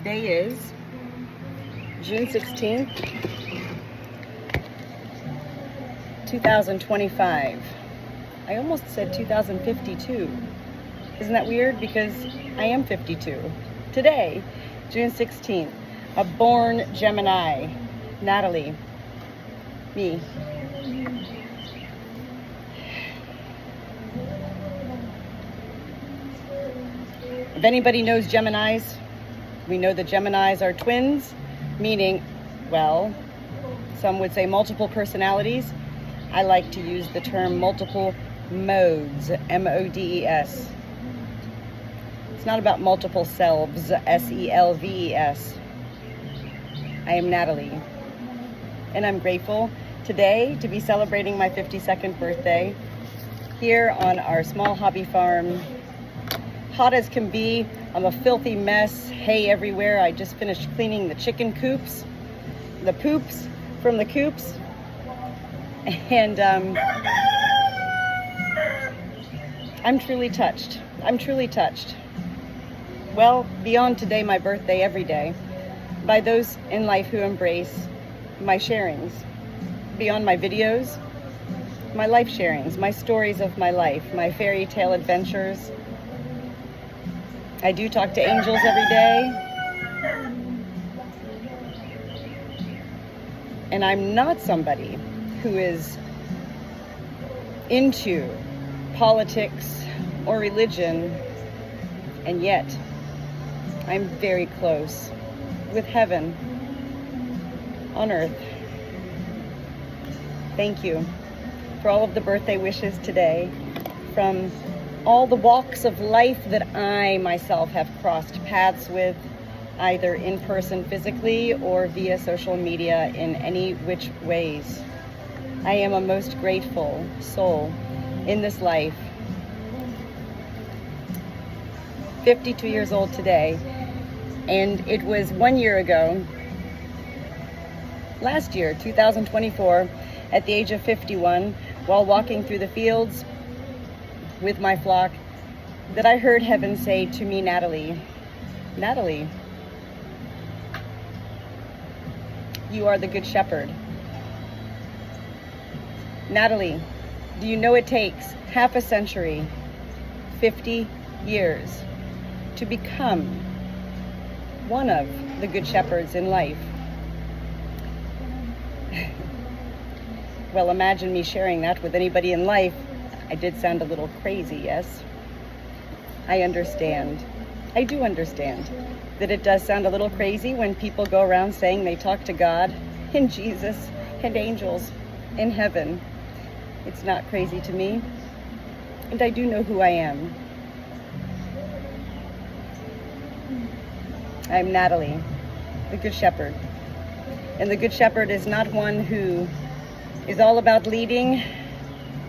Today is June 16th, 2025. I almost said 2052. Isn't that weird? Because I am 52. Today, June 16th, a born Gemini, Natalie, me. If anybody knows Geminis, we know that Geminis are twins, meaning, well, some would say multiple personalities. I like to use the term multiple modes, M-O-D-E-S. It's not about multiple selves, S-E-L-V-E-S. I am Natalie, and I'm grateful today to be celebrating my 52nd birthday here on our small hobby farm. Hot as can be. I'm a filthy mess, hay everywhere. I just finished cleaning the chicken coops, the poops from the coops, and I'm truly touched. I'm truly touched. Well, beyond today, my birthday, every day, by those in life who embrace my sharings, beyond my videos, my life sharings, my stories of my life, my fairy tale adventures. I do talk to angels every day. And I'm not somebody who is into politics or religion, and yet I'm very close with heaven on earth. Thank you for all of the birthday wishes today from all the walks of life that I myself have crossed paths with, either in person physically or via social media in any which ways. I am a most grateful soul in this life. 52 years old today, and it was 1 year ago, last year, 2024, at the age of 51, while walking through the fields with my flock, that I heard heaven say to me, Natalie, Natalie, you are the good shepherd. Natalie, do you know it takes half a century, 50 years, to become one of the good shepherds in life? Well, imagine me sharing that with anybody in life. I did sound a little crazy, yes? I understand. I do understand that it does sound a little crazy when people go around saying they talk to God and Jesus and angels in heaven. It's not crazy to me, and I do know who I am. I'm Natalie, the Good Shepherd. And the Good Shepherd is not one who is all about leading.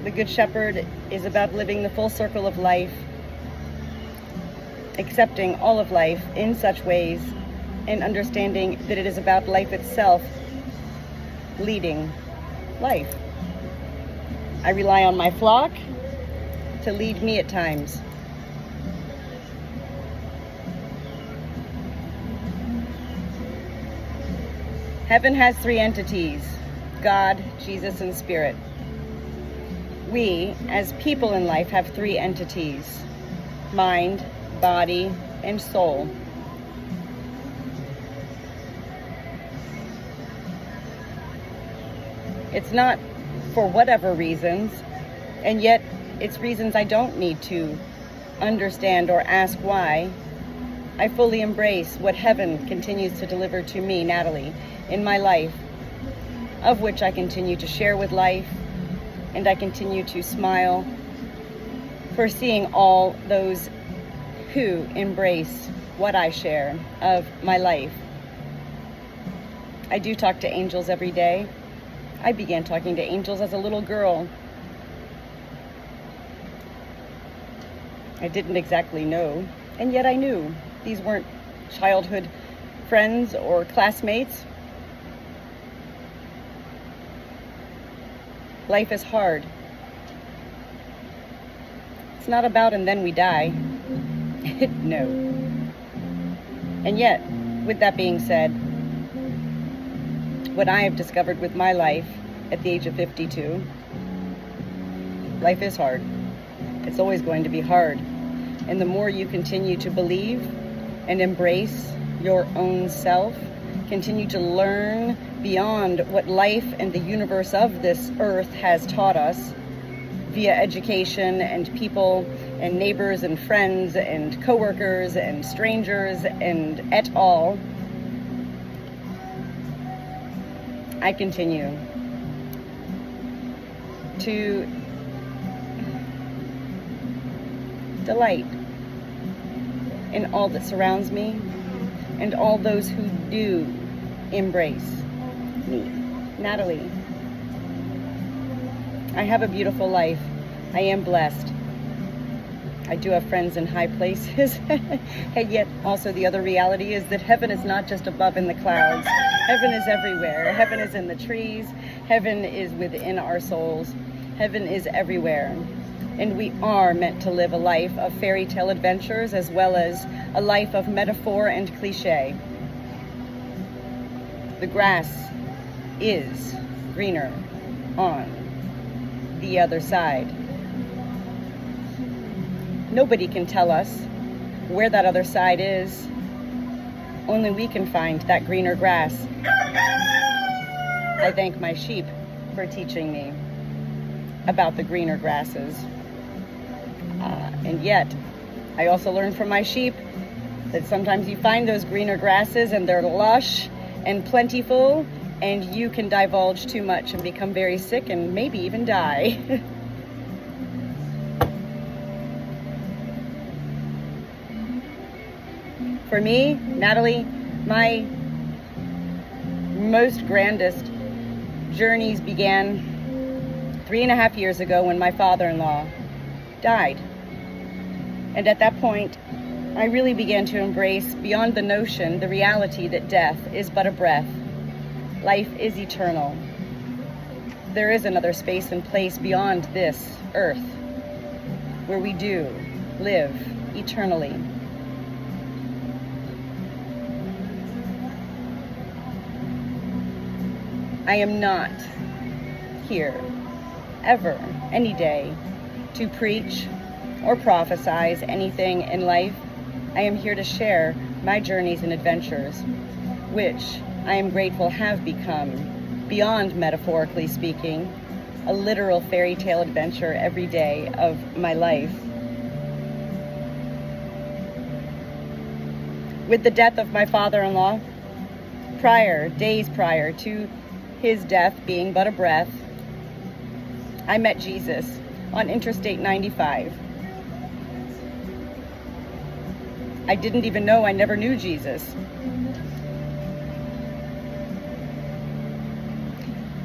The Good Shepherd is about living the full circle of life, accepting all of life in such ways, and understanding that it is about life itself leading life. I rely on my flock to lead me at times. Heaven has three entities: God, Jesus, and Spirit. We, as people in life, have three entities: mind, body, and soul. It's not for whatever reasons, and yet it's reasons I don't need to understand or ask why. I fully embrace what heaven continues to deliver to me, Natalie, in my life, of which I continue to share with life, and I continue to smile for seeing all those who embrace what I share of my life. I do talk to angels every day. I began talking to angels as a little girl. I didn't exactly know, and yet I knew. These weren't childhood friends or classmates. Life is hard. It's not about and then we die. No. And yet, With that being said, what I have discovered with my life at the age of 52, life is hard. It's always going to be hard. And the more you continue to believe and embrace your own self, continue to learn beyond what life and the universe of this earth has taught us via education and people and neighbors and friends and coworkers and strangers and et al., I continue to delight in all that surrounds me and all those who do embrace me, Natalie. I have a beautiful life. I am blessed. I do have friends in high places, and yet also the other reality is that heaven is not just above in the clouds. Heaven is everywhere. Heaven is in the trees. Heaven is within our souls. Heaven is everywhere. And we are meant to live a life of fairy tale adventures as well as a life of metaphor and cliche. The grass is greener on the other side. Nobody can tell us where that other side is. Only we can find that greener grass. I thank my sheep for teaching me about the greener grasses. And yet, I also learned from my sheep that sometimes you find those greener grasses and they're lush and plentiful, and you can divulge too much and become very sick and maybe even die. For me, Natalie, my most grandest journeys began 3.5 years ago when my father-in-law died. And at that point, I really began to embrace beyond the notion, the reality that death is but a breath. Life is eternal. There is another space and place beyond this earth where we do live eternally. I am not here ever, any day, to preach or prophesize anything in life. I am here to share my journeys and adventures, which I am grateful have become, beyond metaphorically speaking, a literal fairy tale adventure every day of my life. With the death of my father-in-law, days prior to his death being but a breath, I met Jesus on Interstate 95. I didn't even know I never knew Jesus.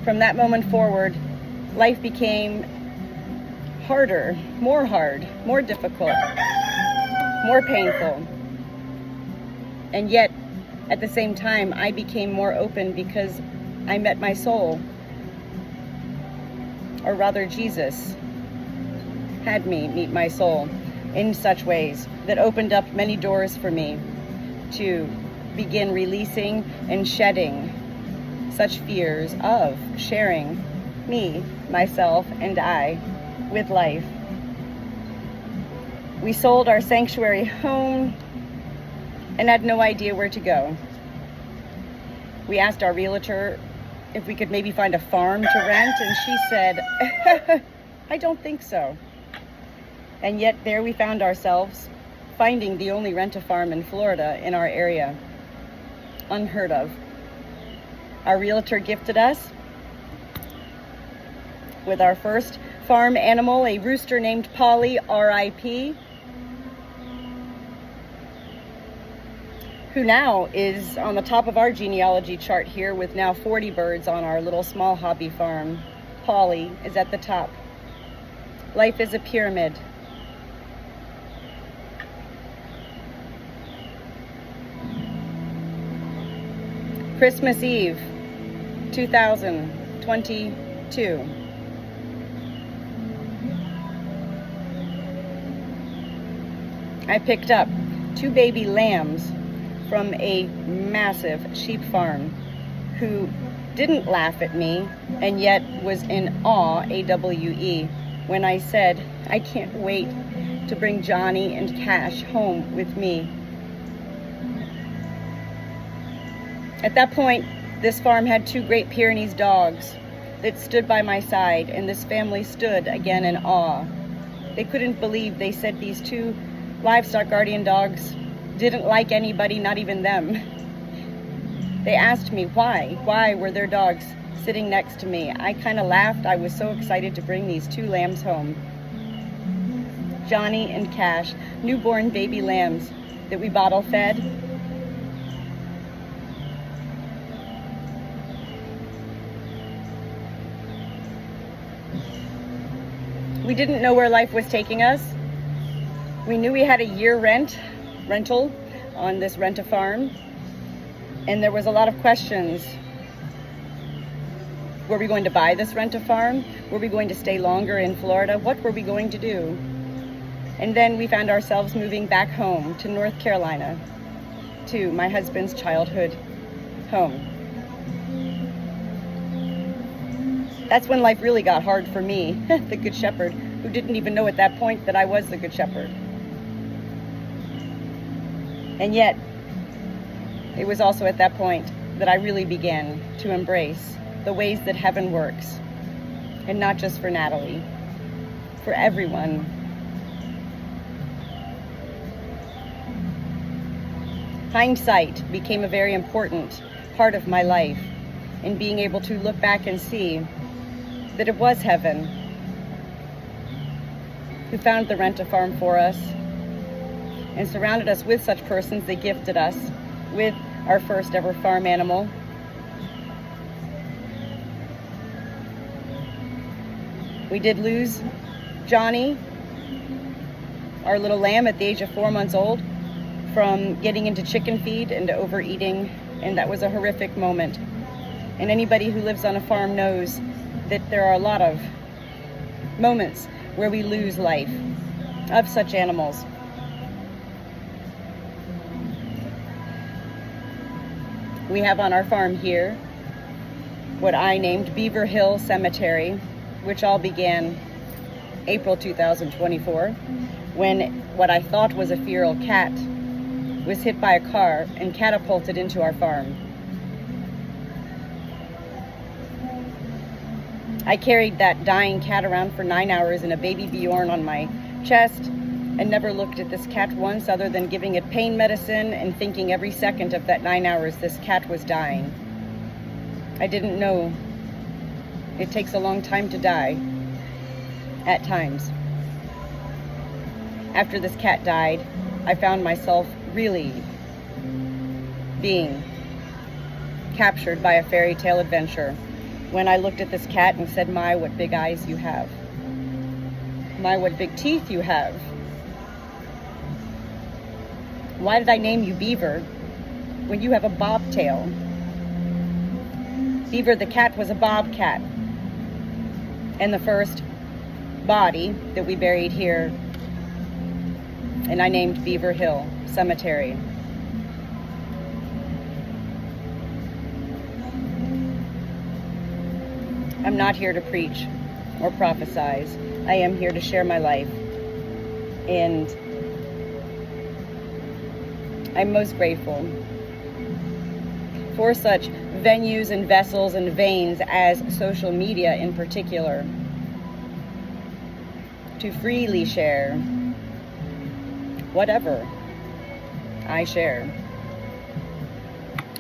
From that moment forward, life became harder, more hard, more difficult, more painful. And yet, at the same time, I became more open because I met my soul. Or rather, Jesus had me meet my soul in such ways that opened up many doors for me to begin releasing and shedding such fears of sharing me, myself, and I with life. We sold our sanctuary home and had no idea where to go. We asked our realtor if we could maybe find a farm to rent, and she said, I don't think so. And yet there we found ourselves finding the only rent-a-farm in Florida in our area. Unheard of. Our realtor gifted us with our first farm animal, a rooster named Polly, R.I.P., who now is on the top of our genealogy chart here with now 40 birds on our little small hobby farm. Polly is at the top. Life is a pyramid. Christmas Eve, 2022. I picked up 2 baby lambs from a massive sheep farm who didn't laugh at me and yet was in awe, AWE, when I said, I can't wait to bring Johnny and Cash home with me. At that point, this farm had 2 Great Pyrenees dogs that stood by my side, and this family stood again in awe. They couldn't believe, they said these 2 livestock guardian dogs didn't like anybody, not even them. They asked me why. Why were their dogs sitting next to me? I kind of laughed. I was so excited to bring these 2 lambs home. Johnny and Cash, newborn baby lambs that we bottle fed. We didn't know where life was taking us. We knew we had a year rental on this rent-a-farm, and there was a lot of questions. Were we going to buy this rent-a-farm? Were we going to stay longer in Florida? What were we going to do? And then we found ourselves moving back home to North Carolina, to my husband's childhood home. That's when life really got hard for me, the Good Shepherd, who didn't even know at that point that I was the Good Shepherd. And yet, it was also at that point that I really began to embrace the ways that heaven works. And not just for Natalie, for everyone. Hindsight became a very important part of my life, in being able to look back and see that it was heaven who found the rent-a-farm for us and surrounded us with such persons that gifted us with our first ever farm animal. We did lose Johnny, our little lamb, at the age of 4 months old from getting into chicken feed and overeating, and that was a horrific moment. And anybody who lives on a farm knows that there are a lot of moments where we lose life of such animals. We have on our farm here what I named Beaver Hill Cemetery, which all began April 2024, when what I thought was a feral cat was hit by a car and catapulted into our farm. I carried that dying cat around for 9 hours in a baby Bjorn on my chest and never looked at this cat once, other than giving it pain medicine and thinking every second of that 9 hours this cat was dying. I didn't know it takes a long time to die, at times. After this cat died, I found myself really being captured by a fairy tale adventure when I looked at this cat and said, my, what big eyes you have. My, what big teeth you have. Why did I name you Beaver when you have a bobtail? Beaver the cat was a bobcat, and the first body that we buried here, and I named Beaver Hill Cemetery. I'm not here to preach or prophesize. I am here to share my life. And I'm most grateful for such venues and vessels and veins as social media in particular, to freely share whatever I share.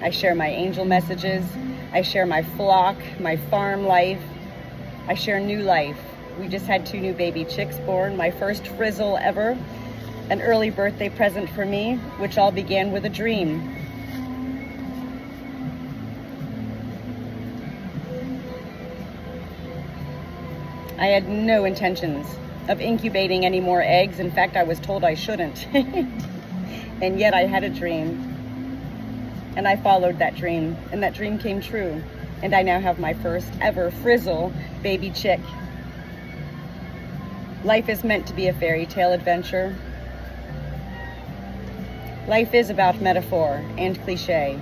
I share my angel messages. I share my flock, my farm life. I share new life. We just had 2 new baby chicks born, my first frizzle ever, an early birthday present for me, which all began with a dream. I had no intentions of incubating any more eggs. In fact, I was told I shouldn't. And yet I had a dream. And I followed that dream, and that dream came true. And I now have my first ever frizzle baby chick. Life is meant to be a fairy tale adventure. Life is about metaphor and cliche.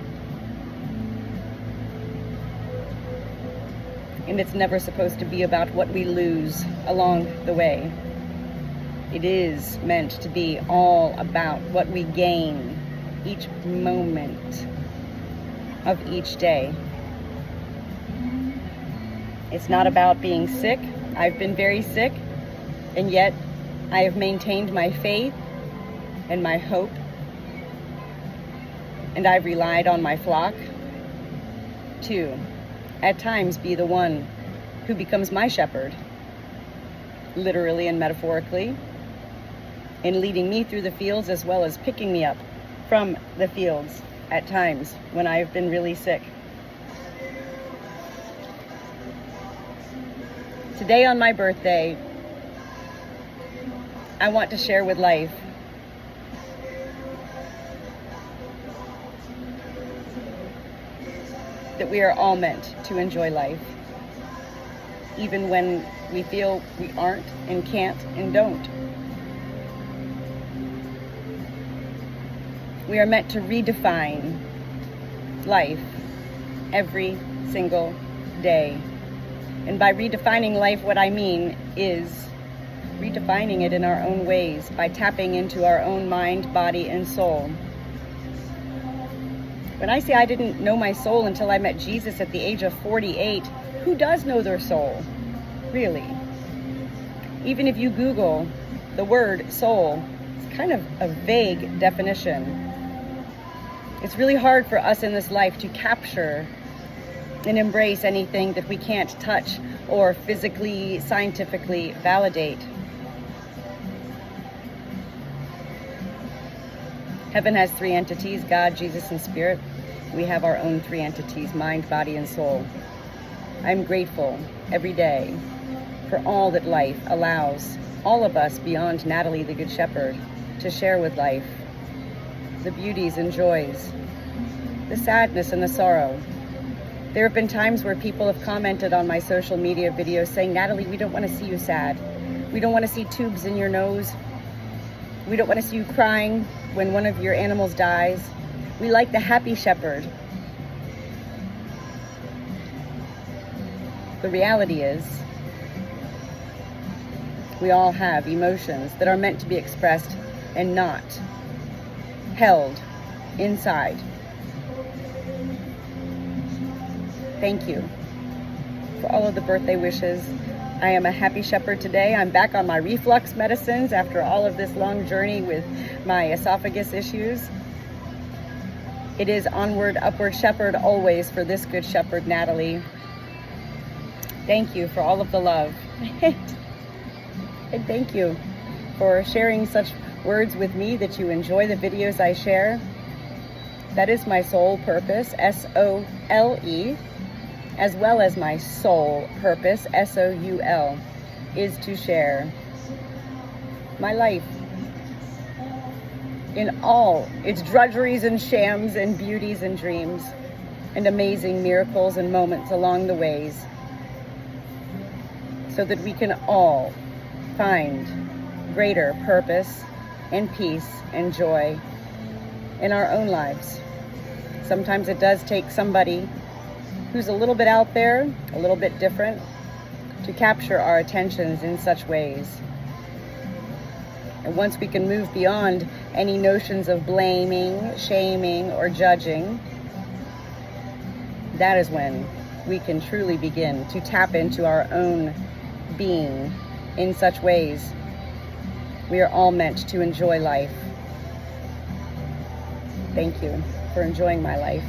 And it's never supposed to be about what we lose along the way. It is meant to be all about what we gain each moment of each day. It's not about being sick. I've been very sick, and yet I have maintained my faith and my hope, and I've relied on my flock to, at times, be the one who becomes my shepherd, literally and metaphorically, in leading me through the fields as well as picking me up from the fields at times when I've been really sick. Today on my birthday, I want to share with life that we are all meant to enjoy life, even when we feel we aren't and can't and don't. We are meant to redefine life every single day. And by redefining life, what I mean is redefining it in our own ways, by tapping into our own mind, body, and soul. When I say I didn't know my soul until I met Jesus at the age of 48, who does know their soul? Really? Even if you Google the word soul, it's kind of a vague definition. It's really hard for us in this life to capture and embrace anything that we can't touch or physically, scientifically validate. Heaven has three entities: God, Jesus, and Spirit. We have our own three entities: mind, body, and soul. I'm grateful every day for all that life allows all of us beyond Natalie, the Good Shepherd, to share with life. The beauties and joys, the sadness and the sorrow. There have been times where people have commented on my social media videos saying, Natalie, we don't want to see you sad. We don't want to see tubes in your nose. We don't want to see you crying when one of your animals dies. We like the happy shepherd. The reality is, we all have emotions that are meant to be expressed and not held inside. Thank you for all of the birthday wishes. I am a happy shepherd today. I'm back on my reflux medicines after all of this long journey with my esophagus issues. It is onward, upward shepherd always for this good shepherd, Natalie. Thank you for all of the love. And thank you for sharing such words with me that you enjoy the videos I share. That is my soul purpose, S-O-L-E, as well as my soul purpose, S-O-U-L, is to share my life in all its drudgeries and shams and beauties and dreams and amazing miracles and moments along the ways, so that we can all find greater purpose and peace and joy in our own lives. Sometimes it does take somebody who's a little bit out there, a little bit different, to capture our attentions in such ways. And once we can move beyond any notions of blaming, shaming, or judging, that is when we can truly begin to tap into our own being in such ways. We are all meant to enjoy life. Thank you for enjoying my life.